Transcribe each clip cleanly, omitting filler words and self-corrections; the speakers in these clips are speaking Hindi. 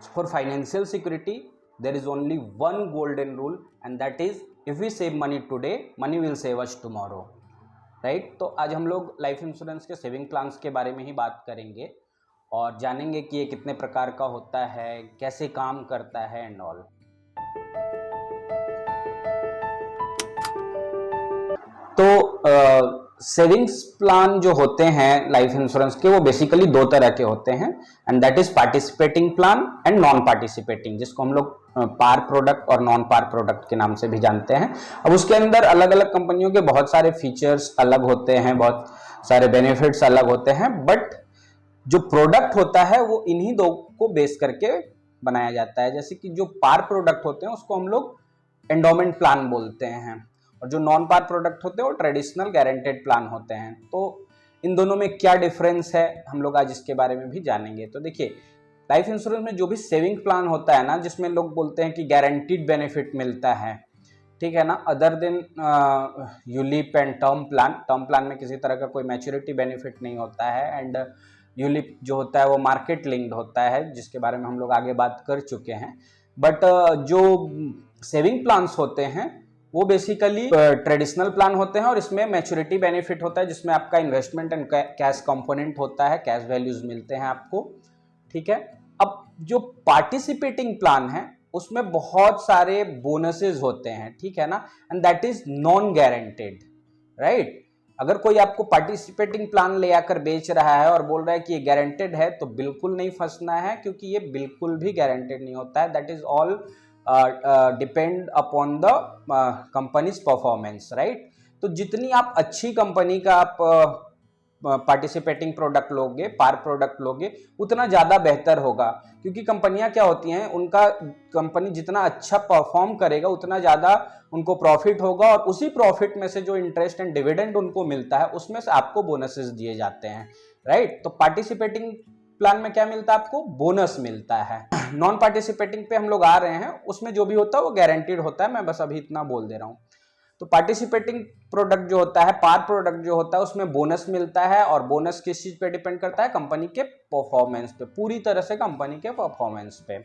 For financial security, there is only one golden rule, and that is if we save money today, money will save us tomorrow, right. तो आज हम लोग लाइफ इंश्योरेंस के सेविंग प्लान्स के बारे में ही बात करेंगे और जानेंगे कि ये कितने प्रकार का होता है, कैसे काम करता है एंड ऑल। तो सेविंग्स प्लान जो होते हैं लाइफ इंश्योरेंस के, वो बेसिकली दो तरह के होते हैं, and that is participating plan and non participating, जिसको हम लोग पार प्रोडक्ट और नॉन पार प्रोडक्ट के नाम से भी जानते हैं। अब उसके अंदर अलग अलग कंपनियों के बहुत सारे फीचर्स अलग होते हैं, बहुत सारे बेनिफिट्स अलग होते हैं, बट जो प्रोडक्ट होता है वो इन्हीं दो को बेस करके बनाया जाता है। जैसे कि जो पार प्रोडक्ट होते हैं उसको हम लोग एंडोमेंट प्लान बोलते हैं, और जो नॉन पार प्रोडक्ट होते हैं वो ट्रेडिशनल गारंटेड प्लान होते हैं। तो इन दोनों में क्या डिफरेंस है हम लोग आज इसके बारे में भी जानेंगे। तो देखिए, लाइफ इंश्योरेंस में जो भी सेविंग प्लान होता है ना, जिसमें लोग बोलते हैं कि गारंटीड बेनिफिट मिलता है, ठीक है ना, other than ULIP and term plan में किसी तरह का कोई मैच्योरिटी बेनिफिट नहीं होता है, एंड यूलिप जो होता है वो मार्केट लिंक्ड होता है, जिसके बारे में हम लोग आगे बात कर चुके हैं। बट जो सेविंग प्लान्स होते हैं वो बेसिकली ट्रेडिशनल प्लान होते हैं, और इसमें मैच्योरिटी बेनिफिट होता है, जिसमें आपका इन्वेस्टमेंट एंड कैश कंपोनेंट होता है, कैश वैल्यूज मिलते हैं आपको, ठीक है। अब जो पार्टिसिपेटिंग प्लान है उसमें बहुत सारे बोनसेस होते हैं, ठीक है ना, and that is non guaranteed, right. अगर कोई आपको पार्टिसिपेटिंग प्लान ले आकर बेच रहा है और बोल रहा है कि ये गारंटेड है, तो बिल्कुल नहीं फंसना है, क्योंकि ये बिल्कुल भी गारंटेड नहीं होता है। That is all depend upon the companies performance, right. तो जितनी आप अच्छी कंपनी का आप पार्टिसिपेटिंग प्रोडक्ट लोगे, पार प्रोडक्ट लोगे, उतना ज़्यादा बेहतर होगा, क्योंकि कंपनियां क्या होती हैं, उनका कंपनी जितना अच्छा परफॉर्म करेगा उतना ज़्यादा उनको प्रॉफिट होगा, और उसी प्रॉफिट में से जो इंटरेस्ट एंड डिविडेंड उनको मिलता है उसमें से आपको बोनसेस दिए जाते हैं, राइट। तो पार्टिसिपेटिंग प्लान में क्या मिलता है, आपको बोनस मिलता है। नॉन पार्टिसिपेटिंग पे हम लोग आ रहे हैं, उसमें जो भी होता है वो गारंटीड होता है, मैं बस अभी इतना बोल दे रहा हूँ। तो पार्टिसिपेटिंग प्रोडक्ट जो होता है, पार प्रोडक्ट जो होता है, उसमें बोनस मिलता है, और बोनस किस चीज पे डिपेंड करता है, कंपनी के परफॉर्मेंस पे, पूरी तरह से कंपनी के परफॉर्मेंस पे।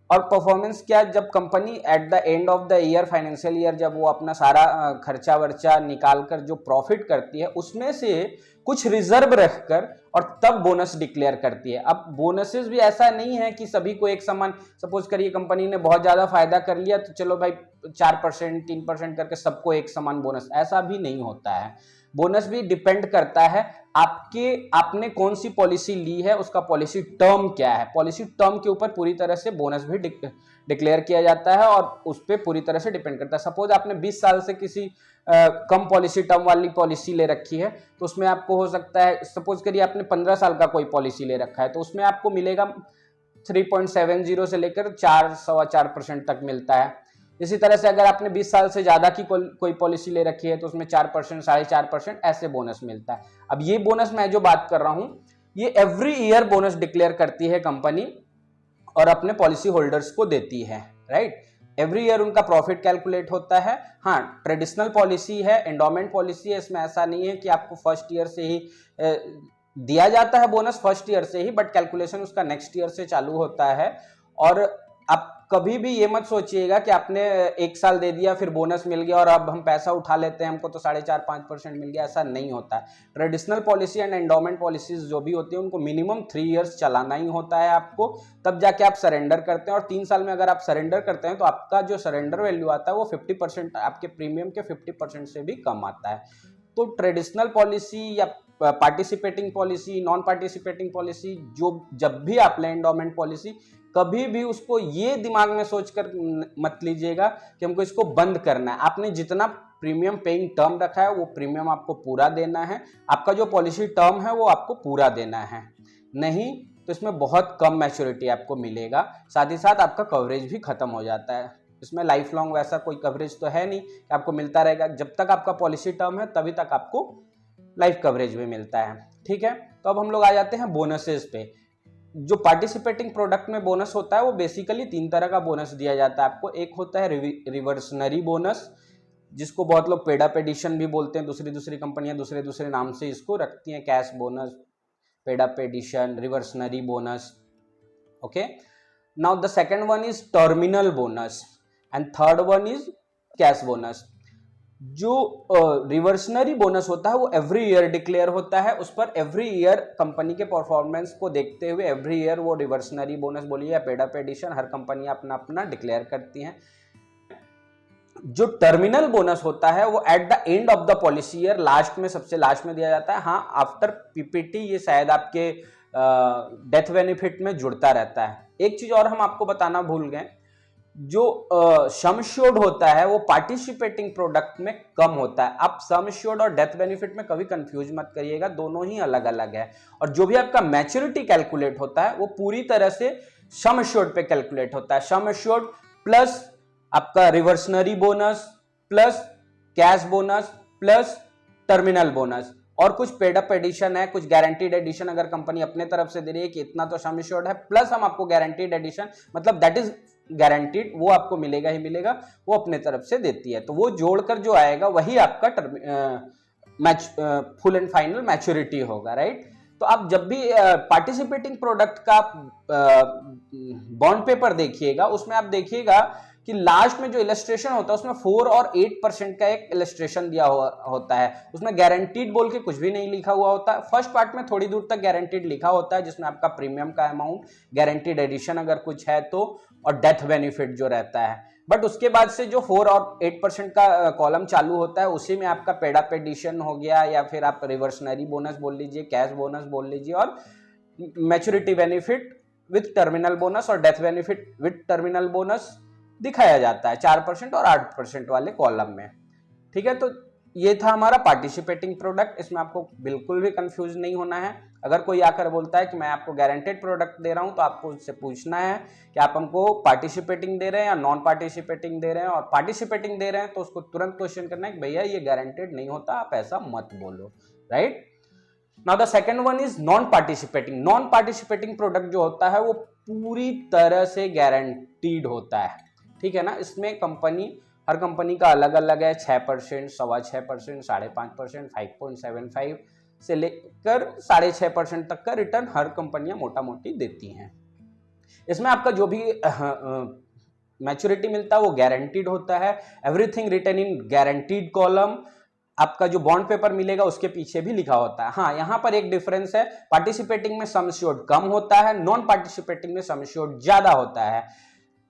और परफॉर्मेंस क्या, जब company at the end of the year, financial year, जब वो अपना सारा खर्चा वर्चा निकाल कर जो प्रॉफिट करती है, उसमें से कुछ रिजर्व रखकर और तब बोनस डिक्लेयर करती है। अब बोनसेस भी ऐसा नहीं है कि सभी को एक समान, सपोज करिए कंपनी ने बहुत ज्यादा फायदा कर लिया तो चलो भाई 4% 3% करके सबको एक समान बोनस, ऐसा भी नहीं होता है। बोनस भी डिपेंड करता है आपने कौन सी पॉलिसी ली है, उसका पॉलिसी टर्म क्या है, पॉलिसी टर्म के ऊपर पूरी तरह से बोनस भी डिक्लेयर किया जाता है, और उस पर पूरी तरह से डिपेंड करता है। सपोज आपने 20 साल से किसी कम पॉलिसी, टर्म वाली पॉलिसी ले रखी है, तो उसमें आपको हो सकता है, सपोज करिए आपने 15 साल का कोई पॉलिसी ले रखा है, तो उसमें आपको मिलेगा 3.70 से लेकर 4.25% तक मिलता है। इसी तरह से अगर आपने 20 साल से ज्यादा की कोई पॉलिसी ले रखी है, तो उसमें 4%, 4.5% ऐसे बोनस मिलता है। अब ये बोनस मैं जो बात कर रहा हूं, ये एवरी ईयर बोनस डिक्लेयर करती है कंपनी और अपने पॉलिसी होल्डर्स को देती है, राइट। एवरी ईयर उनका प्रॉफिट कैलकुलेट होता है। हाँ, ट्रेडिशनल पॉलिसी है, एंडोमेंट पॉलिसी है, इसमें ऐसा नहीं है कि आपको फर्स्ट ईयर से ही दिया जाता है बोनस, फर्स्ट ईयर से ही, बट कैलकुलेशन उसका नेक्स्ट ईयर से चालू होता है। और आप कभी भी ये मत सोचिएगा कि आपने 1 साल दे दिया फिर बोनस मिल गया और अब हम पैसा उठा लेते हैं, हमको तो 4.5-5% मिल गया, ऐसा नहीं होता है। Traditional policy and endowment policies जो भी होती है उनको मिनिमम 3 इयर्स चलाना ही होता है आपको, तब जाके आप सरेंडर करते हैं। और 3 साल में अगर आप सरेंडर करते हैं तो आपका जो सरेंडर वैल्यू आता है वो 50%, आपके प्रीमियम के 50% से भी कम आता है। तो ट्रेडिशनल पॉलिसी या participating policy, non participating policy, जो जब भी आप लें एंडोमेंट पॉलिसी, कभी भी उसको ये दिमाग में सोचकर मत लीजिएगा कि हमको इसको बंद करना है। आपने जितना प्रीमियम पेइंग टर्म रखा है वो प्रीमियम आपको पूरा देना है, आपका जो पॉलिसी टर्म है वो आपको पूरा देना है, नहीं तो इसमें बहुत कम मैच्योरिटी आपको मिलेगा। साथ ही साथ आपका कवरेज भी खत्म हो जाता है। इसमें लाइफ लॉन्ग वैसा कोई कवरेज तो है नहीं कि आपको मिलता रहेगा, जब तक आपका पॉलिसी टर्म है तभी तक आपको लाइफ कवरेज भी मिलता है, ठीक है। तो अब हम लोग आ जाते हैं बोनसेस पे। जो पार्टिसिपेटिंग प्रोडक्ट में बोनस होता है वो बेसिकली 3 तरह का बोनस दिया जाता है आपको। एक होता है रिवर्सनरी बोनस, जिसको बहुत लोग पेड अप एडिशन भी बोलते हैं, दूसरी कंपनियां दूसरे नाम से इसको रखती हैं, cash bonus, paid up addition, reversionary bonus, okay. Now the second one is terminal bonus and third one is cash bonus. जो रिवर्सनरी बोनस होता है वो एवरी ईयर डिक्लेयर होता है, उस पर एवरी ईयर कंपनी के परफॉर्मेंस को देखते हुए एवरी ईयर वो रिवर्सनरी बोनस बोलिए या पेड अप एडिशन, हर कंपनी अपना अपना डिक्लेयर करती हैं। जो टर्मिनल बोनस होता है वो at the end of the policy year, last में, सबसे लास्ट में दिया जाता है। हाँ, आफ्टर पीपीटी ये शायद आपके डेथ बेनिफिट में जुड़ता रहता है। एक चीज और हम आपको बताना भूल गए, जो सम एश्योर्ड होता है वो पार्टिसिपेटिंग प्रोडक्ट में कम होता है। आप सम एश्योर्ड और डेथ बेनिफिट में कभी कंफ्यूज मत करिएगा, दोनों ही अलग अलग है। और जो भी आपका मैच्योरिटी कैलकुलेट होता है वो पूरी तरह से सम एश्योर्ड पे कैलकुलेट होता है। सम एश्योर्ड प्लस आपका reversionary bonus plus cash bonus plus terminal bonus, और कुछ पेड अप एडिशन है, कुछ गारंटीड एडिशन अगर कंपनी अपने तरफ से दे रही है कि इतना तो सम एश्योर्ड है, प्लस हम आपको गारंटीड एडिशन, मतलब दैट इज गारंटीड, वो आपको मिलेगा ही मिलेगा, वो अपने तरफ से देती है। तो वो जोड़कर जो आएगा वही आपका फुल एंड फाइनल मैच्योरिटी होगा, राइट। तो आप जब भी पार्टिसिपेटिंग प्रोडक्ट का बॉन्ड पेपर देखिएगा, उसमें आप देखिएगा कि लास्ट में जो इलस्ट्रेशन होता है उसमें 4 और 8% का एक इलस्ट्रेशन दिया हुआ होता है। उसमें गारंटीड बोल के कुछ भी नहीं लिखा हुआ होता है। फर्स्ट पार्ट में थोड़ी दूर तक गारंटीड लिखा होता है, जिसमें आपका प्रीमियम का अमाउंट, गारंटीड एडिशन अगर कुछ है तो, और डेथ बेनिफिट जो रहता है। बट उसके बाद से जो 4 और 8% का कॉलम चालू होता है, उसी में आपका पेड अप एडिशन हो गया, या फिर आप रिवर्सनरी बोनस बोल लीजिए, कैश बोनस बोल लीजिए, और maturity benefit with terminal bonus और death benefit with terminal bonus दिखाया जाता है 4% और 8% वाले कॉलम में। ठीक है, तो ये था हमारा पार्टिसिपेटिंग प्रोडक्ट। इसमें आपको बिल्कुल भी कंफ्यूज नहीं होना है। अगर कोई आकर बोलता है कि मैं आपको गारंटेड प्रोडक्ट दे रहा हूं, तो आपको उससे पूछना है कि आप हमको पार्टिसिपेटिंग दे रहे हैं या नॉन पार्टिसिपेटिंग दे रहे हैं। और पार्टिसिपेटिंग दे रहे हैं तो उसको तुरंत क्वेश्चन करना है कि भैया ये गारंटेड नहीं होता, आप ऐसा मत बोलो, right. Now the second one is non participating. Non participating product जो होता है वो पूरी तरह से गारंटीड होता है, ठीक है ना। इसमें कंपनी, हर कंपनी का अलग अलग है, 6%, 6.25%, 5.5%, 5.75 से लेकर 6.5% तक का रिटर्न हर कंपनियां मोटा मोटी देती हैं। इसमें आपका जो भी मैच्योरिटी मिलता है वो गारंटीड होता है, everything written in guaranteed column. आपका जो बॉन्ड पेपर मिलेगा उसके पीछे भी लिखा होता है। हाँ, यहां पर एक डिफरेंस है, पार्टिसिपेटिंग में सम एश्योर्ड कम होता है, नॉन पार्टिसिपेटिंग में सम एश्योर्ड ज्यादा होता है।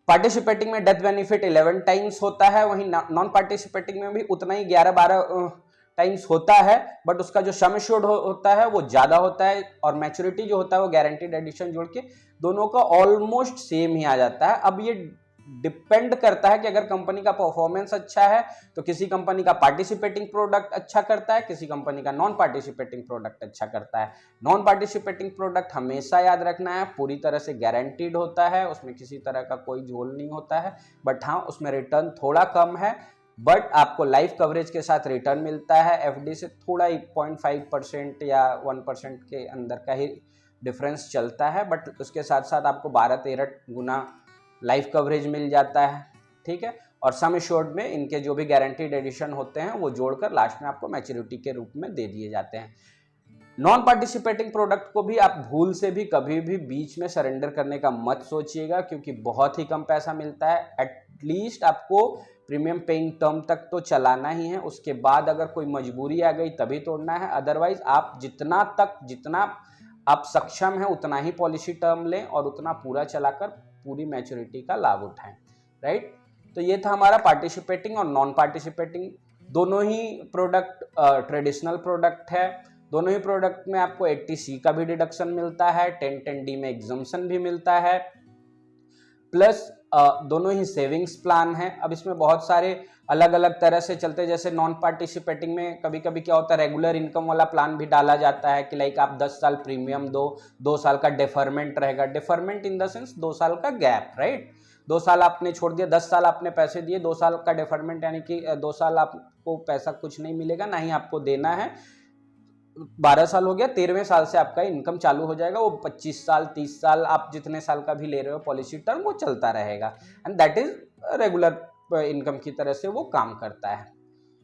पार्टिसिपेटिंग में डेथ बेनिफिट 11 टाइम्स होता है, वहीं नॉन पार्टिसिपेटिंग में भी उतना ही 11-12 टाइम्स होता है, बट उसका जो सम एश्योर्ड होता है वो ज्यादा होता है, और मैच्योरिटी जो होता है वो गारंटीड एडिशन जोड़ के दोनों का ऑलमोस्ट सेम ही आ जाता है। अब ये डिपेंड करता है कि अगर कंपनी का परफॉर्मेंस अच्छा है तो किसी कंपनी का पार्टिसिपेटिंग प्रोडक्ट अच्छा करता है, किसी कंपनी का नॉन पार्टिसिपेटिंग प्रोडक्ट अच्छा करता है। नॉन पार्टिसिपेटिंग प्रोडक्ट हमेशा याद रखना है पूरी तरह से गारंटीड होता है, उसमें किसी तरह का कोई झोल नहीं होता है। बट हाँ, उसमें रिटर्न थोड़ा कम है, बट आपको लाइफ कवरेज के साथ रिटर्न मिलता है। एफडी से थोड़ा 0.5% या 1% के अंदर का ही डिफरेंस चलता है, बट उसके साथ साथ आपको 12-13 गुना लाइफ कवरेज मिल जाता है, ठीक है। और सम एश्योर्ड में इनके जो भी गारंटीड एडिशन होते हैं वो जोड़कर लास्ट में आपको मैच्योरिटी के रूप में दे दिए जाते हैं। नॉन पार्टिसिपेटिंग प्रोडक्ट को भी आप भूल से भी कभी भी बीच में सरेंडर करने का मत सोचिएगा, क्योंकि बहुत ही कम पैसा मिलता है। एटलीस्ट आपको प्रीमियम पेइंग टर्म तक तो चलाना ही है, उसके बाद अगर कोई मजबूरी आ गई तभी तोड़ना है। अदरवाइज आप जितना आप सक्षम हैं उतना ही पॉलिसी टर्म लें और उतना पूरा चलाकर पूरी मैच्योरिटी का लाभ उठाएं, राइट। तो ये था हमारा पार्टिसिपेटिंग और नॉन पार्टिसिपेटिंग। दोनों ही प्रोडक्ट ट्रेडिशनल प्रोडक्ट है। दोनों ही प्रोडक्ट में आपको 80C का भी डिडक्शन मिलता है, 1010D में एग्जम्पशन भी मिलता है, प्लस दोनों ही सेविंग्स प्लान है। अब इसमें बहुत सारे अलग अलग तरह से चलते हैं, जैसे नॉन पार्टिसिपेटिंग में कभी कभी क्या होता है, रेगुलर इनकम वाला प्लान भी डाला जाता है कि लाइक आप 10 साल प्रीमियम दो, 2 साल का डेफरमेंट रहेगा। डेफरमेंट इन द सेंस 2 साल का गैप, राइट। 2 साल आपने छोड़ दिया, 10 साल आपने पैसे दिए, 2 साल का डेफरमेंट, यानी कि 2 साल आपको पैसा कुछ नहीं मिलेगा, ना ही आपको देना है। 12 साल हो गया, 13वें साल से आपका इनकम चालू हो जाएगा। वो 25 साल 30 साल आप जितने साल का भी ले रहे हो पॉलिसी टर्म, वो चलता रहेगा, and that is regular income की तरह से वो काम करता है।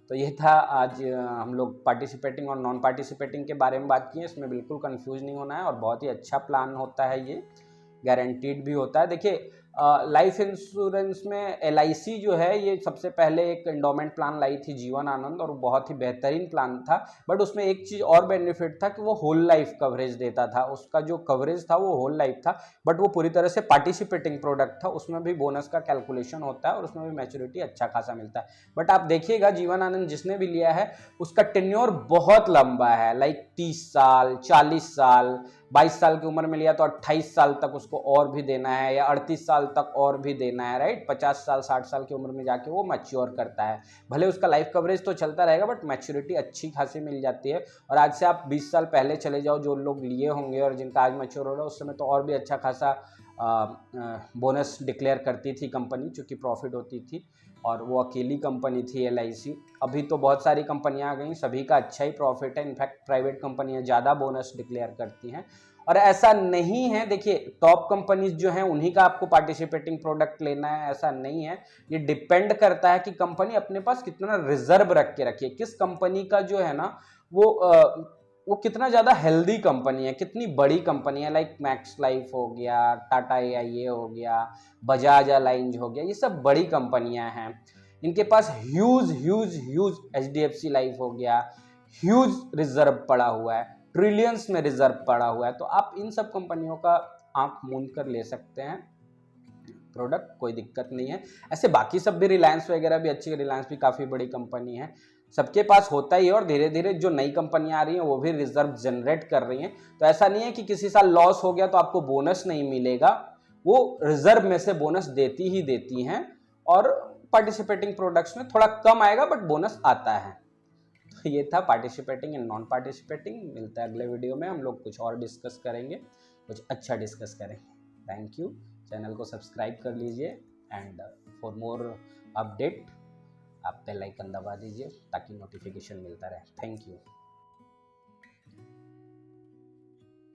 तो ये था आज हम लोग पार्टिसिपेटिंग और नॉन पार्टिसिपेटिंग के बारे में बात किए। इसमें बिल्कुल कंफ्यूज नहीं होना है और बहुत ही अच्छा प्लान होता है ये। गारंटीड भी होता है। देखिए लाइफ इंश्योरेंस में LIC जो है ये सबसे पहले एक एंडोमेंट प्लान लाई थी जीवन आनंद, और बहुत ही बेहतरीन प्लान था। बट उसमें एक चीज़ और बेनिफिट था कि वो होल लाइफ कवरेज देता था, उसका जो कवरेज था वो होल लाइफ था। बट वो पूरी तरह से पार्टिसिपेटिंग प्रोडक्ट था, उसमें भी बोनस का कैलकुलेशन होता है और उसमें भी मैच्योरिटी अच्छा खासा मिलता है। बट आप देखिएगा जीवन आनंद जिसने भी लिया है उसका टेन्योर बहुत लंबा है, लाइक 30 साल, 40 साल, 22 साल की उम्र में लिया तो 28 साल तक उसको और भी देना है, या 38 साल तक और भी देना है, राइट। 50 साल 60 साल की उम्र में जाके वो मैच्योर करता है। भले उसका लाइफ कवरेज तो चलता रहेगा बट मैच्योरिटी अच्छी खासी मिल जाती है। और आज से आप 20 साल पहले चले जाओ, जो लोग लिए होंगे और जिनका आज मैच्योर हो रहा है, उस समय तो और भी अच्छा खासा बोनस डिक्लेयर करती थी कंपनी, चूँकि प्रॉफिट होती थी, और वो अकेली कंपनी थी LIC। अभी तो बहुत सारी कंपनियां आ गई, सभी का अच्छा ही प्रॉफिट है। इनफैक्ट प्राइवेट कंपनियां ज़्यादा बोनस डिक्लेयर करती हैं। और ऐसा नहीं है, देखिए टॉप कंपनीज जो हैं उन्हीं का आपको पार्टिसिपेटिंग प्रोडक्ट लेना है, ऐसा नहीं है। ये डिपेंड करता है कि कंपनी अपने पास कितना रिजर्व रख के रखी है, किस कंपनी का जो है ना वो कितना ज़्यादा हेल्दी कंपनी है, कितनी बड़ी कंपनी है। लाइक मैक्स लाइफ हो गया, टाटा AIA हो गया, बजाज अलायंज हो गया, ये सब बड़ी कंपनियां हैं। इनके पास huge huge huge HDFC life हो गया, ह्यूज रिजर्व पड़ा हुआ है, ट्रिलियंस में रिजर्व पड़ा हुआ है। तो आप इन सब कंपनियों का आंख मूंद कर ले सकते हैं प्रोडक्ट, कोई दिक्कत नहीं है। ऐसे बाकी सब भी, रिलायंस वगैरह भी अच्छी, रिलायंस भी काफ़ी बड़ी कंपनी है, सबके पास होता ही है। और धीरे धीरे जो नई कंपनियां आ रही हैं वो भी रिजर्व जनरेट कर रही हैं। तो ऐसा नहीं है कि किसी साल लॉस हो गया तो आपको बोनस नहीं मिलेगा, वो रिजर्व में से बोनस देती ही देती हैं। और पार्टिसिपेटिंग प्रोडक्ट्स में थोड़ा कम आएगा बट बोनस आता है। तो ये था पार्टिसिपेटिंग एंड नॉन पार्टिसिपेटिंग। मिलता है अगले वीडियो में, हम लोग कुछ और डिस्कस करेंगे, कुछ अच्छा डिस्कस करेंगे। Thank you. चैनल को सब्सक्राइब कर लीजिए एंड फॉर मोर अपडेट आप बेल आइकन दबा दीजिए ताकि नोटिफिकेशन मिलता रहे। Thank you.